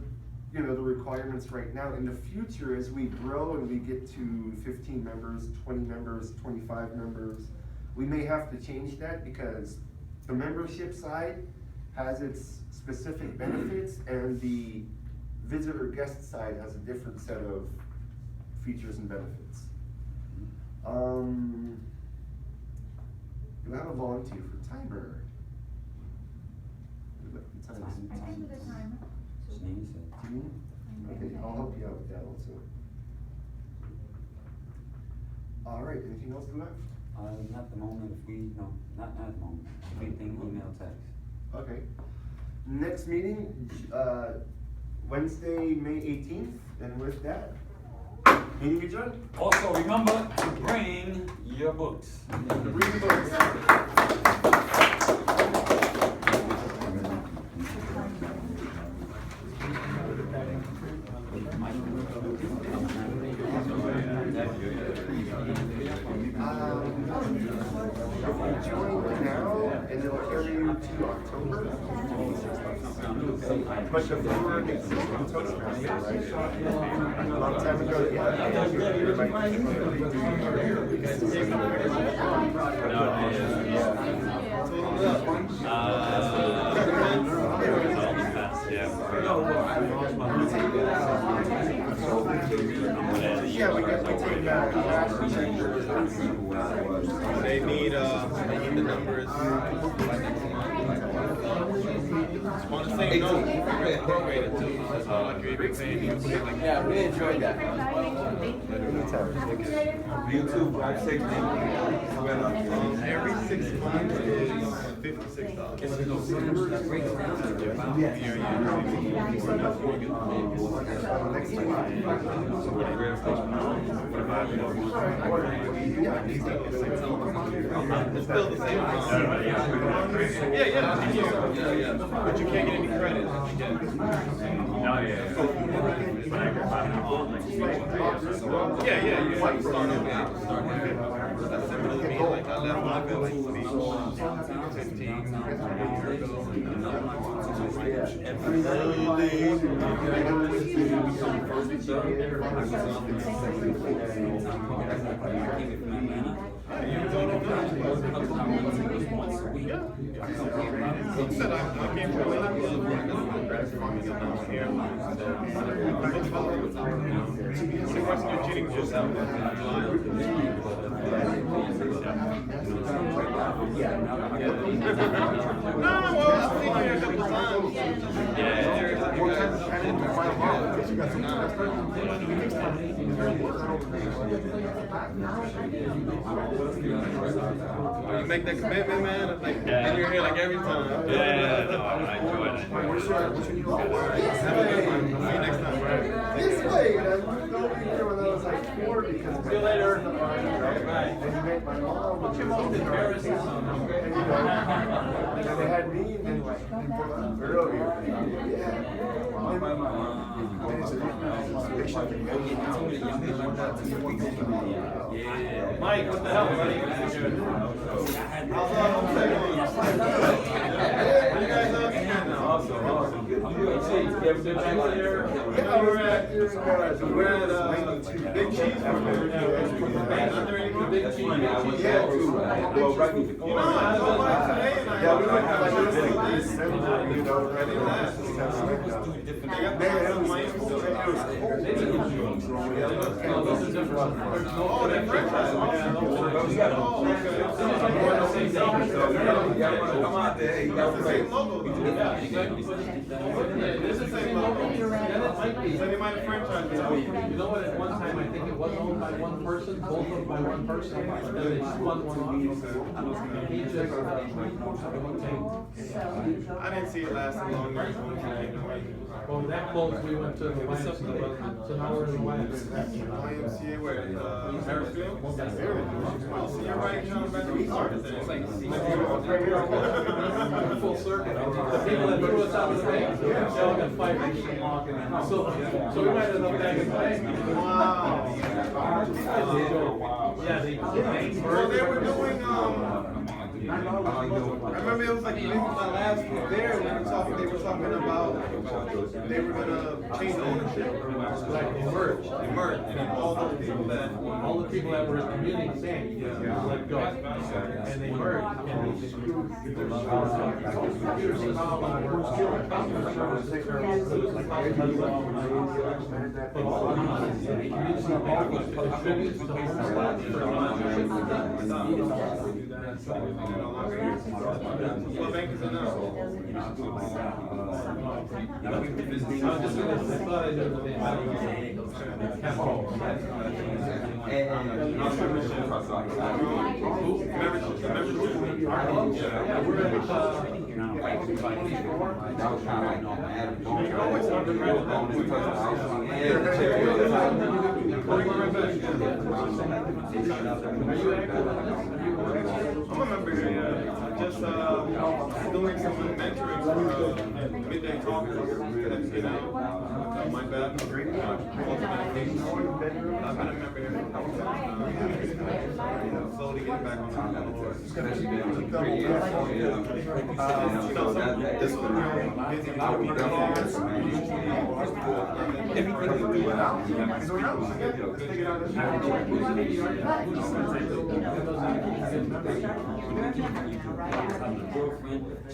you know, the requirements right now. In the future, as we grow and we get to 15 members, 20 members, 25 members, we may have to change that because the membership side has its specific benefits and the visitor guest side has a different set of features and benefits. Do I have a volunteer for timer? I can do the timer. Janine said. Janine? Okay, I'll help you out with that also. All right, anything else to that? Not at the moment, if we, no, not at the moment. If anything, email, text. Okay. Next meeting, Wednesday, May 18th, and with that, meeting adjourned. Also, remember to bring your books. Bring the books. Join now, and it'll carry you to October. But before it existed in Toastmasters, right? A long time ago, yeah, we take They need the numbers. On the same note, really incorporated too. That's not like you're even paying you. Yeah, we enjoyed that. YouTube, Every 6 months is $56. It's still the same amount. Yeah. But you can't get any credit if you get it. Yeah, you have to start over. That's similar to me, like I left my village speech 15 years You make that commitment, man. Like, and you're here like every time. Yeah, no, I enjoy it. See you next time, bro. This way, and I moved over here when I was like 4 because. See you later. Right. And you make my mom. What's your most embarrassing And you know, and they had me and then like earlier. Mike, what the hell, buddy? Awesome. Good. We're at Big Cheese. Big Cheese. Yeah. Well, right before. You know, I don't mind today, and I Come out there, you got the same logo. This is the same logo. Yeah, that might be. So they might have franchised it. You know what, at one time, I think it was owned by one person, both owned by one person, and then they spun one off. He just, I didn't see it last long. well, when that closed, we went to the YMCA, so now we're in the YMCA. YMCA where? Harrisville? So you're right, John, back to the start. It's like, Full circle. The people that threw us out of the thing, they all got fired. So we might end up back in play. Wow. Yeah, they. So they were doing, I remember it was like maybe my last week there, they were talking about they were gonna change the ownership. Like, they merged. And all the people that were in community saying, you just let go. And they merged, and they screwed their computer system. What bank is it now? I'm a member here, just doing some mentoring for midday talks. My bad. I've been a member here for a couple times. Slowly getting back on the Lord. This one busy girlfriend,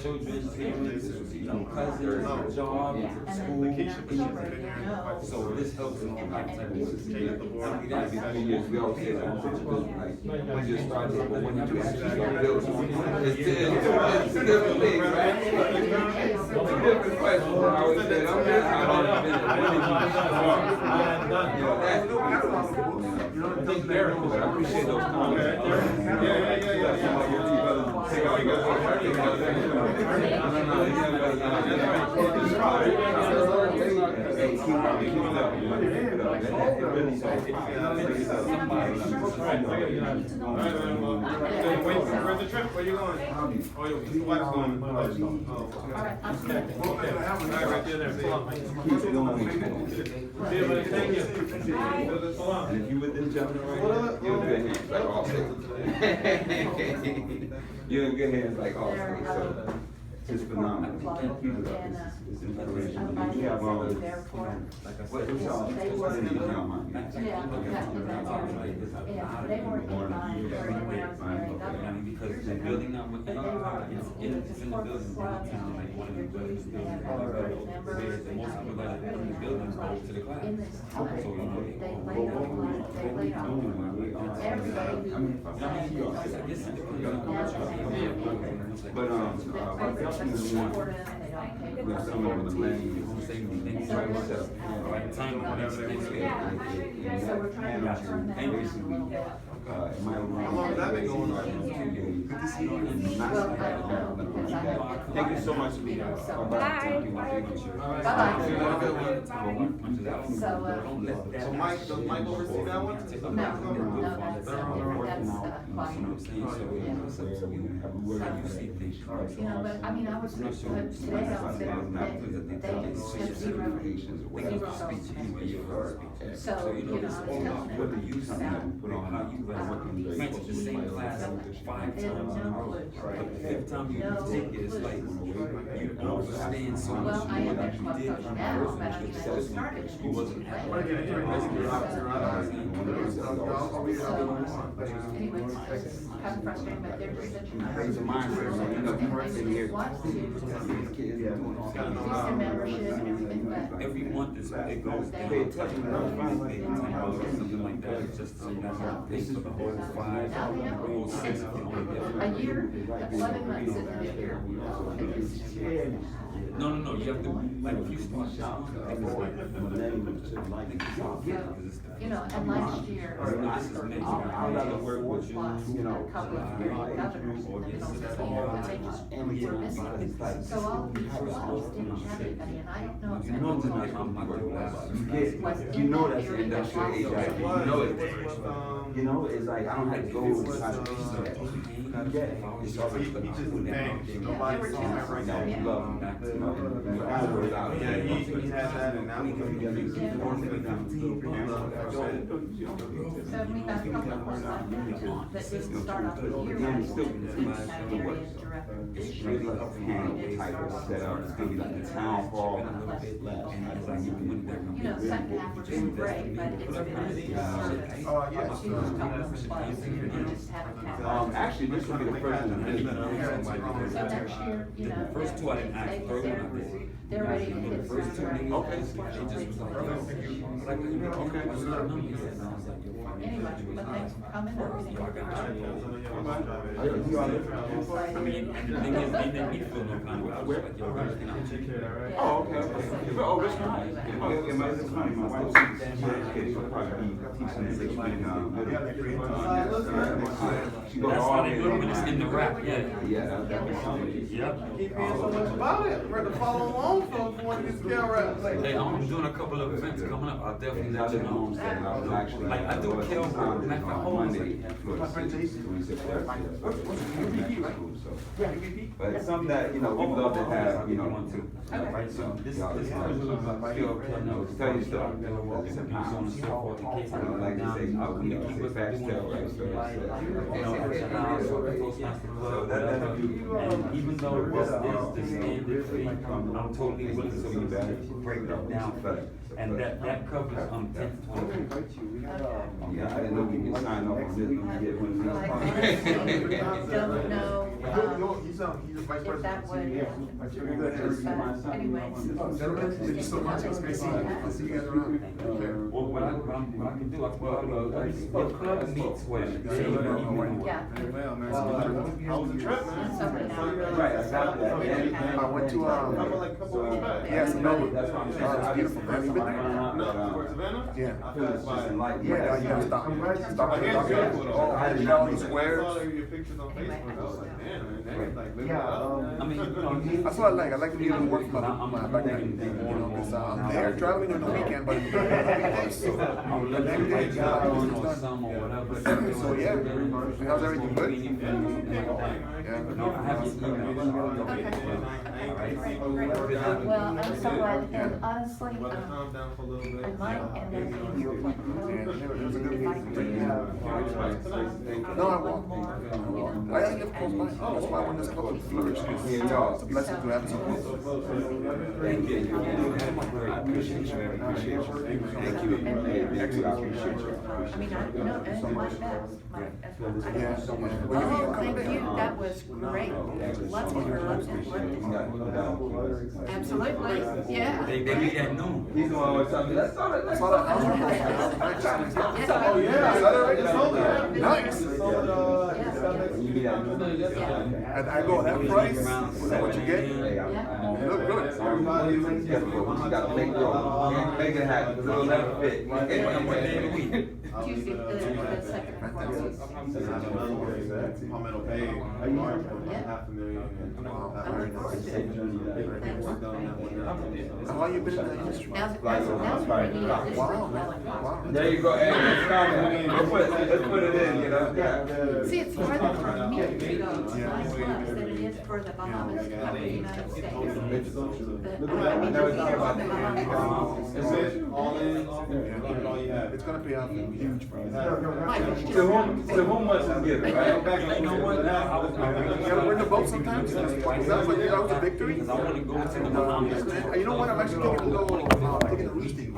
children, parents, cousins, job, school. So this helps in all that type of We just started, but when you do it, it's two different things, right? Two different questions. I always said, I'm just I appreciate those comments. Hey, keep it up, keep it up. It really Where's the trip? Where you going? Oh, your wife's going. Alright, I'm connected. Alright, right there. Keep it going. See you, buddy. Thank you. And if you with them gentlemen right now, you're in good hands, like Allstate. You're in good hands like Allstate, so it's phenomenal. Keep it up. It's inspirational. We have all this. What's y'all? They I work. didn't even know mine. Yeah, that's in that area. Yeah, they were in mine during when I was married. Because the building I'm with, But they were, it's in the building downtown, like one of the buildings. Where the most people that are in the buildings go to the class. In this So, you know, they laid off, they laid off. Everybody who. I guess it depends on how much you But, definitely want, we have some of the land, safety things, So right, this is, right time, whatever it is. So we're trying to turn that around a little bit. How long has that been going on? 2 days. Good to see you. Well, I don't know, because I have. Thank you so much. You know, so. Bye. Bye-bye. So Mike, does Mike oversee that one? You know, but I mean, I was, but today I was gonna, they have zero. So, you know, I was telling them. What do you put on how you It's the same class 5 times in a row. But the 5th time you take it, it's like you understand so much Well, I more am than at you club did coach in now, person. but I mean, I just started. School wasn't happening. Anyway, it's kind of frustrating, but they're just such. Raise your mind, you know, in here. Increase their membership and everything, but. Every month it goes down. Something like that. It's just so you guys have to pay for the whole 5, the whole 6 if you only get A year, 11 months into the year. No, you have to, like, if you start shop, I think it's like, You know, and last year. I'd rather work with you, you know, A couple of governors, and then they just were missing. So all these schools didn't have anybody, and I don't know if. You know it's not, you know that's the industrial age, right? You know it. You know, it's like, I don't have to go inside the piece of that. You get it. It's already. He just banged. Nobody saw him right now. We love him. You know, Yeah, he had that and now we can get it. So we got a couple of courses that didn't start off the year right, so that area is director. It's really like a panel type of setup. It's gonna be like a town hall. You know, second half we're doing great, but it's been a service. Oh, yes. She was a couple of spots, and just haven't had. Actually, this will be the first one. So next year, you know. The first 2 I didn't ask, third one I did. They're ready to The hit first 2 some. niggas, they just was like, yo, like, what's your number? And I was like, yo, Anyway, but thanks for coming, everything. I mean, and the thing is, they didn't need to feel no kind of way. I was like, yo, everything I'm taking. Oh, okay. Oh, that's fine. Oh, yeah, it's funny. My wife, she's educated. She'll probably be teaching this in she goes That's all how the they way do it when along. it's in the rap, yeah. Yeah, that'd be something. Yep. Keep hearing so much about it. We're to follow along for one of these scale raps. Hey, I'm doing a couple of events coming up. I'll definitely let you know. I was actually. Like, I do a kill work, matter of fact, hold on a Monday. second. My friend Jason. But it's something that, you know, we love to have, you know, Right, so this y'all is have, skill no, to tell you stuff. It's a pound. I don't like to say, you know, say facts tell, right? So that'll do. And even though this is the standard fee, I'm totally willing to break that down. And that covers 10 to 20. Yeah, I didn't know we could sign off on this, don't get one. Don't know, He's vice if president. that would. Anyways. Thank you so much. It's great seeing you. I'll see you guys around. Well, what I'm what I can do, I can put a club meets where they even Yeah. How was the trip, man? Right, exactly. I went to, yes, no, That's what I'm saying. it's beautiful, man. You been there? No, Savannah? Yeah. I feel it's Just enlightened. Yeah, you gotta stop. Stop Here's talking. beautiful, though. Oh, I did you not know, know these that. squares. I saw your pictures on Facebook. I was like, man, they like living it Yeah, up. I mean, you know, That's what I like. I like to be able to work from my background. You know, because I'm there traveling on the weekend, but on the weekdays, every day, it's done. some or whatever. So, yeah, how's everything good? Yeah. No, I have your email. Well, I'm so glad, and honestly, Weather calmed down for a little bit. I might end up in your Yeah, it was a good if I meeting. do. No, I walked. I live close by. That's why when this club flourished, it's a blessing to have some. Thank you. I appreciate you. I appreciate you. Thank you. Excellent. I appreciate you. I mean, I, no, and my best, as well. Yeah. Oh, thank you, that was great. Loved it. Absolutely, yeah. They meet at noon. He's the one always telling me, let's start it. I saw that house. Oh, yeah, I already sold it. Nice. You meet at noon? And I go, that price, is that what you get? Hey, I'm on. Look good. Everybody, you got to make room. Make it happen. It'll never fit. One day a week. Tuesday, the second and fourth. Palmetto Bay, I marked for Yeah. $500,000. How long you been in the industry? That's where we need this Wow. development. Wow. There you go. Hey, let's put it in, you know? Yeah. See, it's harder for me to go to nightclubs than it is for the Bahamas to come to the United States. But, I mean, Never the thought about the that. Bahamas. Is it all in, all you have? It's gonna pay off huge for us. To whom much is given, right? You know what? You gotta bring the boat sometimes. That was a victory. Because I want to go to the Bahamas. You know what? I'm actually taking a little, taking a roosting.